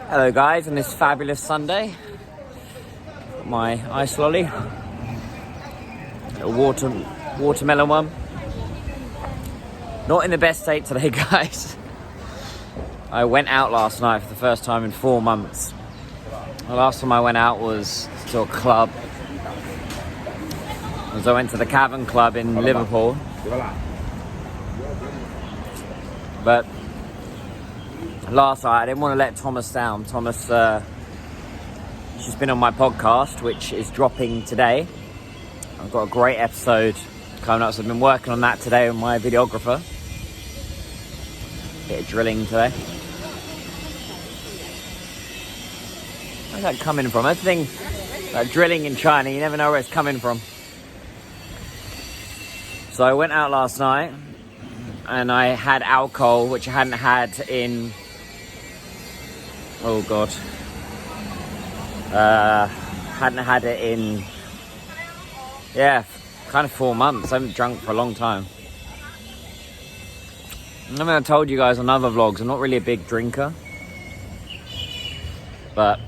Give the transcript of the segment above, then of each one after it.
Hello guys, on this fabulous Sunday. Got my ice lolly. A watermelon one. Not in the best state today, guys. I went out last night for the first time in 4 months. The last time I went out was to a club. I went to the Cavern Club in Liverpool. But last night I didn't want to let Thomas down. Thomas, she's been on my podcast, which is dropping today. I've got a great episode coming up, so I've been working on that today with my videographer. Bit of drilling today. Where's that coming from? That's the thing, like drilling in China, you never know where it's coming from. So I went out last night and I had alcohol, which I hadn't had in, oh God, hadn't had it in, kind of 4 months. I haven't drunk for a long time. I mean, I told you guys on other vlogs, I'm not really a big drinker, but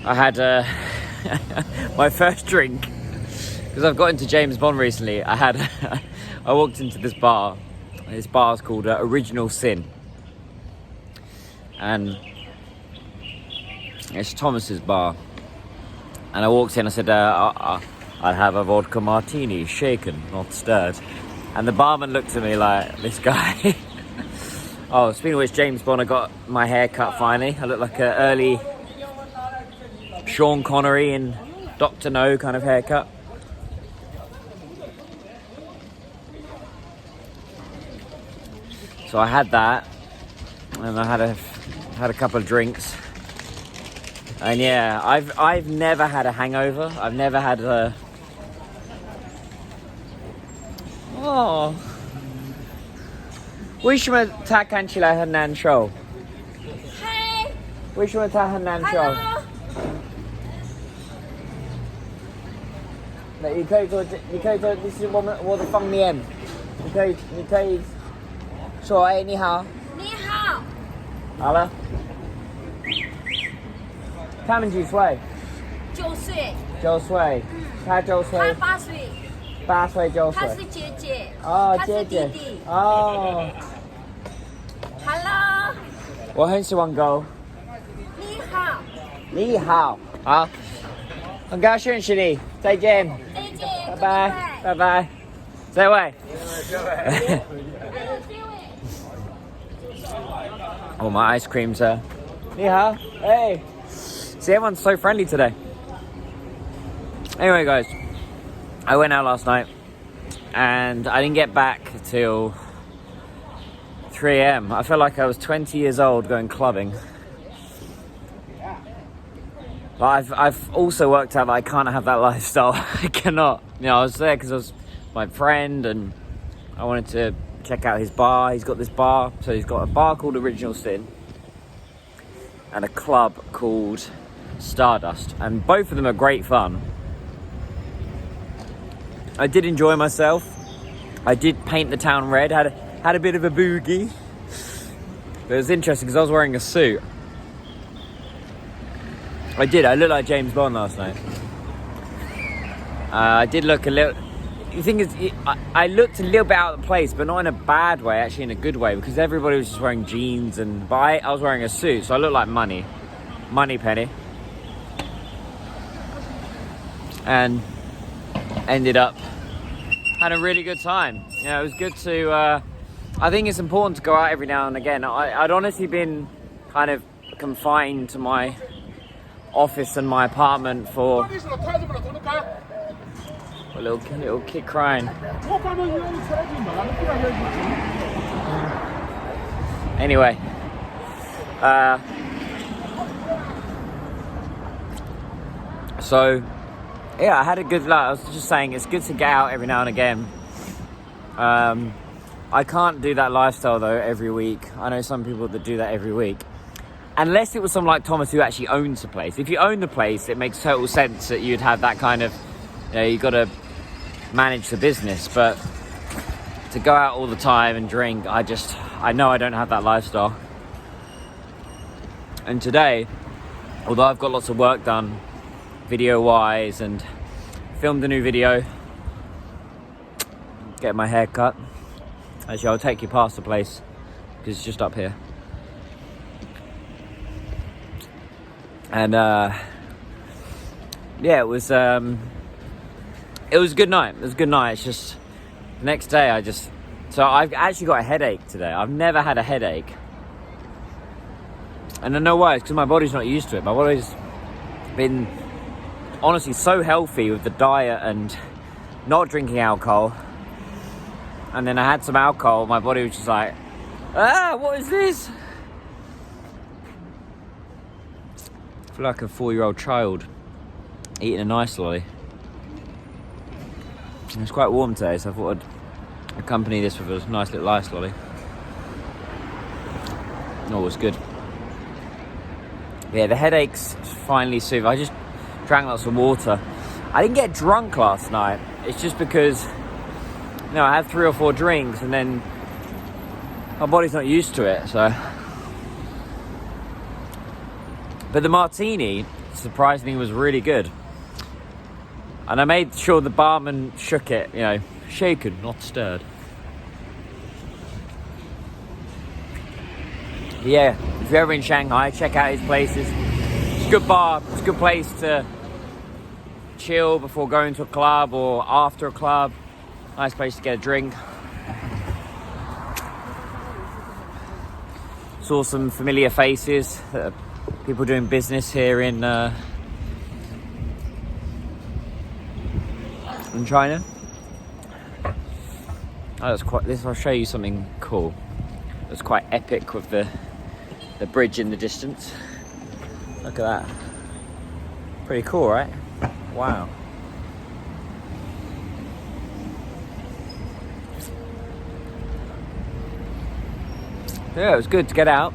I had my first drink, because I've got into James Bond recently. I walked into this bar. This bar is called Original Sin, and it's Thomas's bar. And I walked in, I said, I'd have a vodka martini, shaken, not stirred. And the barman looked at me like, this guy. Oh, speaking of which, James Bond, I got my hair cut finally. I look like an early Sean Connery in Dr. No kind of haircut. So I had that, and I had a couple of drinks. And yeah, I've never had a hangover. I've never had a... Oh. 为什么他看起来很难受？嗨。为什么他很难受？ 你可以做，这是我的方面。你可以说，哎，你好。你好。好了。他们几岁？9岁。9岁。他9岁。他8岁。8岁9岁。他是姐姐。哦，姐姐。他是弟弟。哦。Hello。我很喜欢狗。你好。你好。好。很高兴认识你，再见。再见。拜拜。拜拜。这位。Oh, my ice creams are. 你好. Hey. See, everyone's so friendly today. Anyway, guys, I went out last night and I didn't get back till 3 a.m. I felt like I was 20 years old going clubbing. But I've also worked out that I can't have that lifestyle. I cannot. You know, I was there because I was my friend and I wanted to check out his bar. He's got this bar. So he's got a bar called Original Sin and a club called Stardust. And both of them are great fun. I did enjoy myself. I did paint the town red. Had a bit of a boogie. But it was interesting because I was wearing a suit. I looked like James Bond last night. I did look a little... The thing is, I looked a little bit out of place, but not in a bad way, actually in a good way, because everybody was just wearing jeans, but I was wearing a suit, so I looked like Money Penny. And ended up had a really good time. You know, it was good to... I think it's important to go out every now and again. I'd honestly been kind of confined to my office and my apartment for a little kid crying. Anyway, so yeah, I had a good luck. I was just saying it's good to get out every now and again. I can't do that lifestyle though every week. I know some people that do that every week. Unless it was someone like Thomas who actually owns the place. If you own the place, it makes total sense that you'd have that kind of, you know, you've got to manage the business. But to go out all the time and drink, I know I don't have that lifestyle. And today, although I've got lots of work done video wise and filmed a new video, get my hair cut. Actually, I'll take you past the place because it's just up here. And yeah, it was a good night. It was a good night. It's just the next day so I've actually got a headache today. I've never had a headache. And I know why. It's because my body's not used to it. My body's been honestly so healthy with the diet and not drinking alcohol. And then I had some alcohol. My body was just like, what is this? I feel like a 4-year-old child eating an ice lolly. It's quite warm today, so I thought I'd accompany this with a nice little ice lolly. Oh, it was good. Yeah, the headaches finally soothed. I just drank lots of water. I didn't get drunk last night. It's just because, I had 3 or 4 drinks and then my body's not used to it, so. But the martini, surprisingly, was really good. And I made sure the barman shook it, shaken, not stirred. Yeah, if you're ever in Shanghai, check out his places. It's a good bar, it's a good place to chill before going to a club or after a club. Nice place to get a drink. Saw some familiar faces, people doing business here in China. I'll show you something cool. It's quite epic with the bridge in the distance. Look at that. Pretty cool, right? Wow. Yeah, it was good to get out.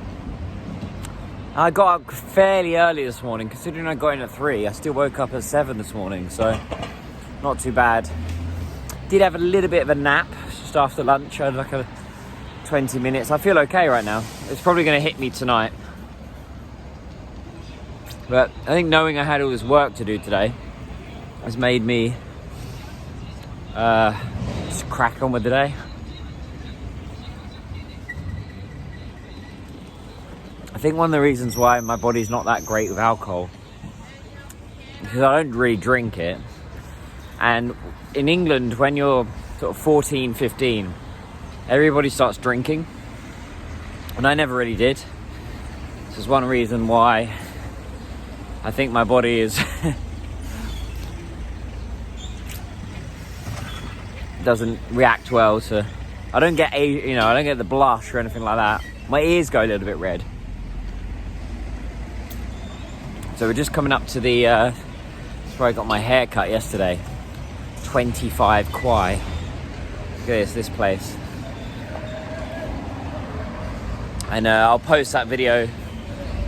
I got up fairly early this morning. Considering I got in at 3, I still woke up at 7 this morning, so not too bad. Did have a little bit of a nap just after lunch. I had like a 20 minutes. I feel okay right now. It's probably going to hit me tonight. But I think knowing I had all this work to do today has made me just crack on with the day. I think one of the reasons why my body's not that great with alcohol is because I don't really drink it. And in England, when you're sort of 14, 15, everybody starts drinking. And I never really did. This is one reason why I think my body is doesn't react well to. I don't get I don't get the blush or anything like that. My ears go a little bit red. So we're just coming up to the. That's where I got my hair cut yesterday. 25 Kwai. Look at this place. And I'll post that video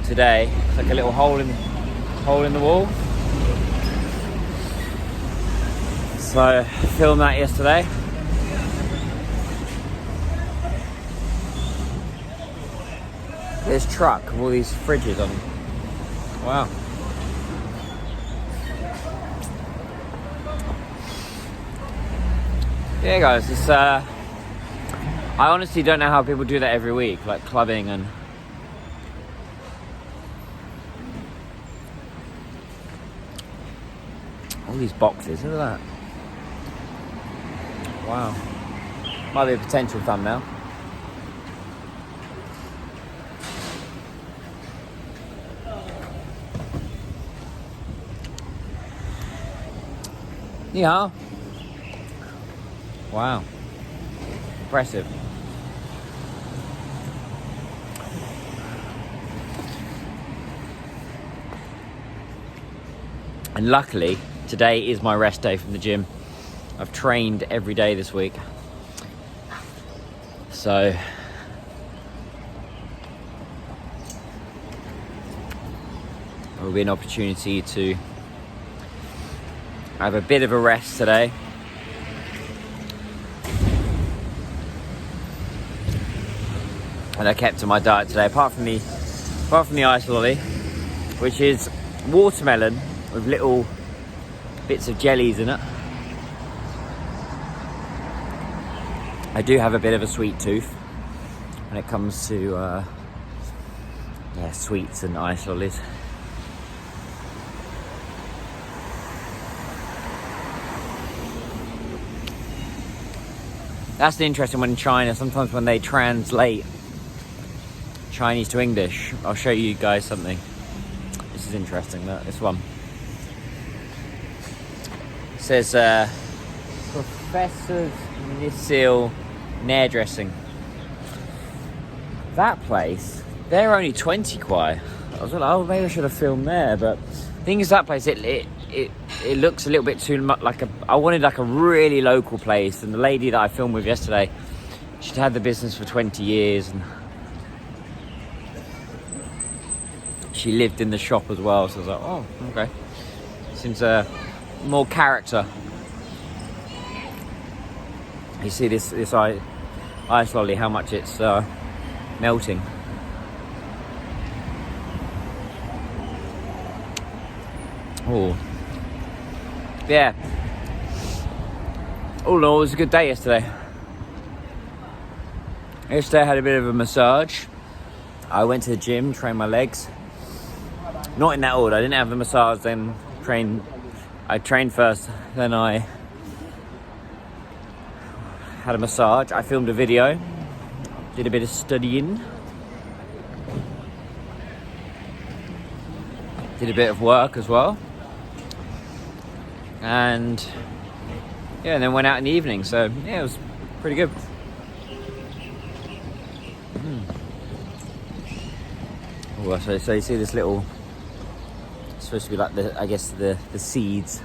today. It's like a little hole in the wall. So I filmed that yesterday. This truck with all these fridges on. Wow. Yeah, guys, it's I honestly don't know how people do that every week, like clubbing and all these boxes. Look at that. Wow. Might be a potential thumbnail. Yeah. Wow. Impressive. And luckily, today is my rest day from the gym. I've trained every day this week. So there will be an opportunity to have a bit of a rest today. And I kept to my diet today, apart from the apart from the ice lolly, which is watermelon with little bits of jellies in it. I do have a bit of a sweet tooth when it comes to sweets and ice lollies. That's the interesting one in China. Sometimes when they translate Chinese to English, I'll show you guys something. This is interesting, this one. It says Professor's Nisil Nair Dressing. That place, they're only 20 kwai. I was like, oh, maybe I should have filmed there, but the thing is, that place, it looks a little bit too much like I wanted like a really local place, and the lady that I filmed with yesterday, she'd had the business for 20 years and she lived in the shop as well, so I was like, oh, okay. Seems more character. You see this ice lolly, how much it's melting. Oh. Yeah. All in all, it was a good day yesterday. Yesterday I had a bit of a massage. I went to the gym, trained my legs. Not in that order. I didn't have the massage, then I trained first, then I had a massage. I filmed a video, did a bit of studying, did a bit of work as well. And then went out in the evening, so yeah, it was pretty good. Oh, so you see this little, it's supposed to be like the seeds.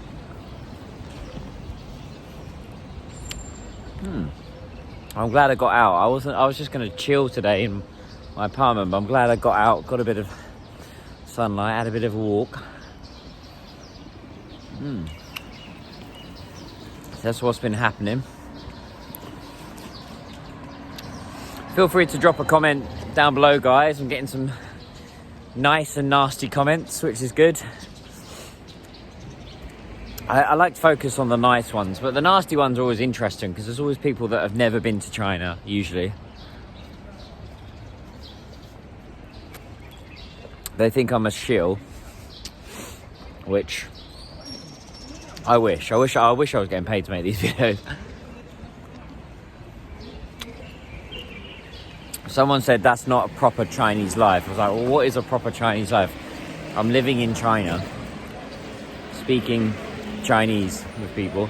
I'm glad I got out. I was just going to chill today in my apartment, but I'm glad I got out, got a bit of sunlight, had a bit of a walk. That's what's been happening. Feel free to drop a comment down below, guys. I'm getting some nice and nasty comments, which is good. I like to focus on the nice ones, but the nasty ones are always interesting because there's always people that have never been to China, usually. They think I'm a shill, which I wish I was getting paid to make these videos. Someone said that's not a proper Chinese life. I was like, well, what is a proper Chinese life? I'm living in China, speaking Chinese with people.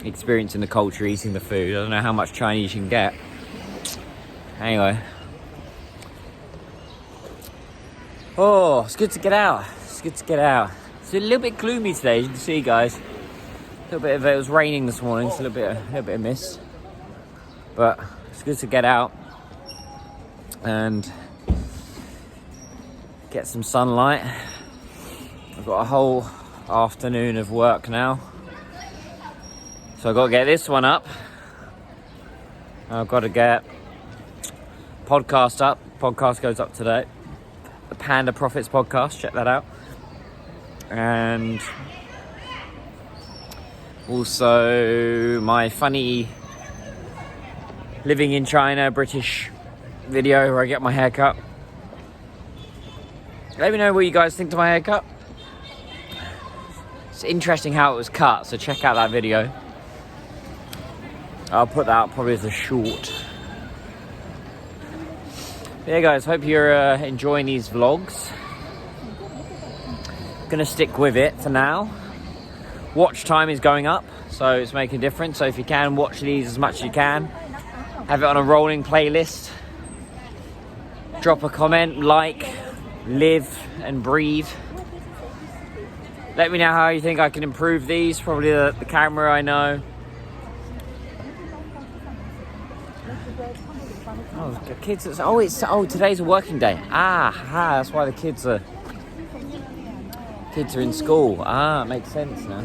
Experiencing the culture, eating the food. I don't know how much Chinese you can get. Anyway. Oh, it's good to get out. It's good to get out. It's a little bit gloomy today, as you can see, guys. A little bit of it was raining this morning. It's a little bit of mist. But it's good to get out and get some sunlight. I've got a whole afternoon of work now. So I've got to get this one up. I've got to get podcast up. Podcast goes up today. The Panda Profits podcast, check that out. And also my funny living in China British video where I get my hair cut. Let me know what you guys think of my haircut. It's interesting how it was cut, so check out that video. I'll put that up probably as a short. Yeah, guys, hope you're enjoying these vlogs. Gonna stick with it for now. Watch time is going up, so it's making a difference. So if you can, watch these as much as you can. Have it on a rolling playlist. Drop a comment, like, live and breathe. Let me know how you think I can improve these. Probably the camera, I know. Oh, the kids. Today's a working day. That's why the kids are in school. It makes sense now.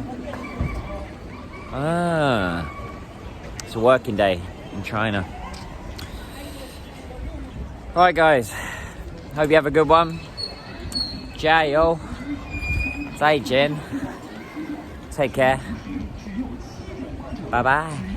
It's a working day in China. Alright guys, hope you have a good one. Jayo. Say Jen. Take care. Bye bye.